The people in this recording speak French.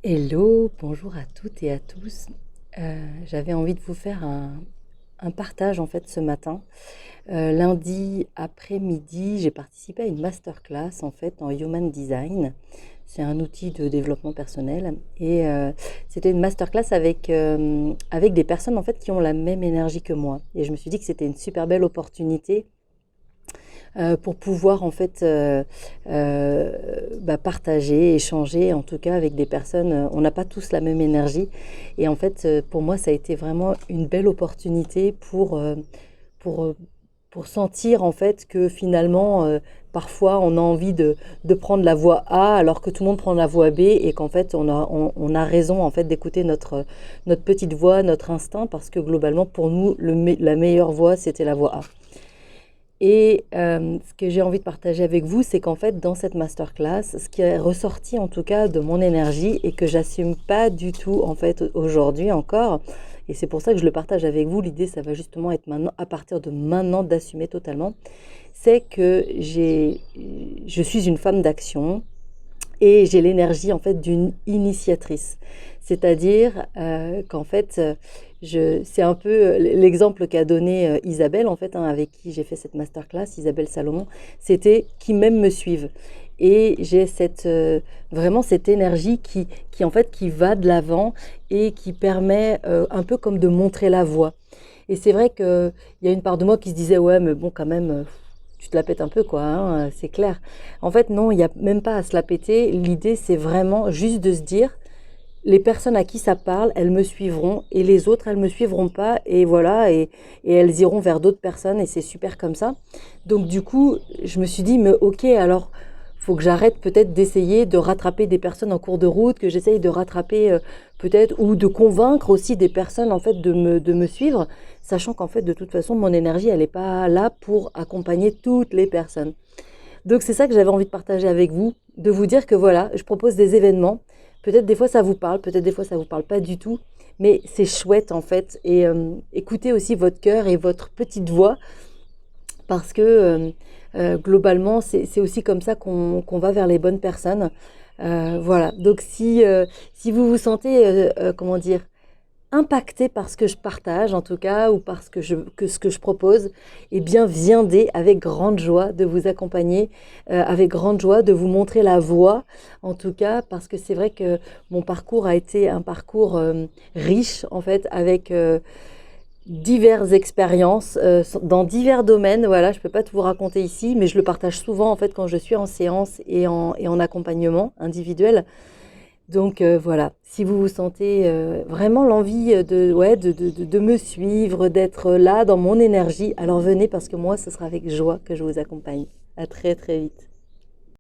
Hello, bonjour à toutes et à tous. J'avais envie de vous faire un partage en fait ce matin. Lundi après-midi, j'ai participé à une masterclass en fait en Human Design. C'est un outil de développement personnel et c'était une masterclass avec des personnes en fait qui ont la même énergie que moi. Et je me suis dit que c'était une super belle opportunité pour pouvoir en fait partager, échanger, en tout cas avec des personnes. On n'a pas tous la même énergie, et en fait, pour moi, ça a été vraiment une belle opportunité pour euh, pour sentir en fait que finalement, parfois, on a envie de prendre la voie A alors que tout le monde prend la voie B, et qu'en fait, on a raison en fait d'écouter notre petite voix, notre instinct, parce que globalement, pour nous, la meilleure voie, c'était la voie A. Et ce que j'ai envie de partager avec vous, c'est qu'en fait, dans cette masterclass, ce qui est ressorti en tout cas de mon énergie et que j'assume pas du tout en fait aujourd'hui encore, et c'est pour ça que je le partage avec vous, l'idée ça va justement être maintenant, à partir de maintenant, d'assumer totalement, c'est que je suis une femme d'action et j'ai l'énergie en fait d'une initiatrice. C'est-à-dire qu'en fait, c'est un peu l'exemple qu'a donné Isabelle, en fait, hein, avec qui j'ai fait cette masterclass, Isabelle Salomon, c'était qui même me suivent. Et j'ai vraiment cette énergie en fait, qui va de l'avant et qui permet un peu comme de montrer la voie. Et c'est vrai qu'il y a une part de moi qui se disait, ouais, mais bon, quand même, tu te la pètes un peu, quoi, hein, c'est clair. En fait, non, il n'y a même pas à se la péter. L'idée, c'est vraiment juste de se dire, les personnes à qui ça parle, elles me suivront, et les autres, elles me suivront pas, et voilà, et elles iront vers d'autres personnes, et c'est super comme ça. Donc du coup, je me suis dit, mais ok, alors faut que j'arrête peut-être d'essayer de rattraper des personnes en cours de route, que j'essaye de rattraper peut-être, ou de convaincre aussi des personnes en fait de me suivre, sachant qu'en fait de toute façon mon énergie elle n'est pas là pour accompagner toutes les personnes. Donc c'est ça que j'avais envie de partager avec vous, de vous dire que voilà, je propose des événements. Peut-être des fois ça vous parle, peut-être des fois ça vous parle pas du tout, mais c'est chouette en fait. Et écoutez aussi votre cœur et votre petite voix, parce que globalement c'est aussi comme ça qu'on va vers les bonnes personnes. Voilà. Donc si vous vous sentez comment dire, impacté par ce que je partage en tout cas, ou par ce que je propose, eh bien viendez avec grande joie de vous accompagner, avec grande joie de vous montrer la voie, en tout cas parce que c'est vrai que mon parcours a été un parcours riche en fait, avec diverses expériences dans divers domaines. Voilà, je peux pas tout vous raconter ici, mais je le partage souvent en fait quand je suis en séance et en accompagnement individuel. Donc voilà, si vous vous sentez vraiment l'envie ouais, de me suivre, d'être là dans mon énergie, alors venez, parce que moi, ce sera avec joie que je vous accompagne. À très très vite.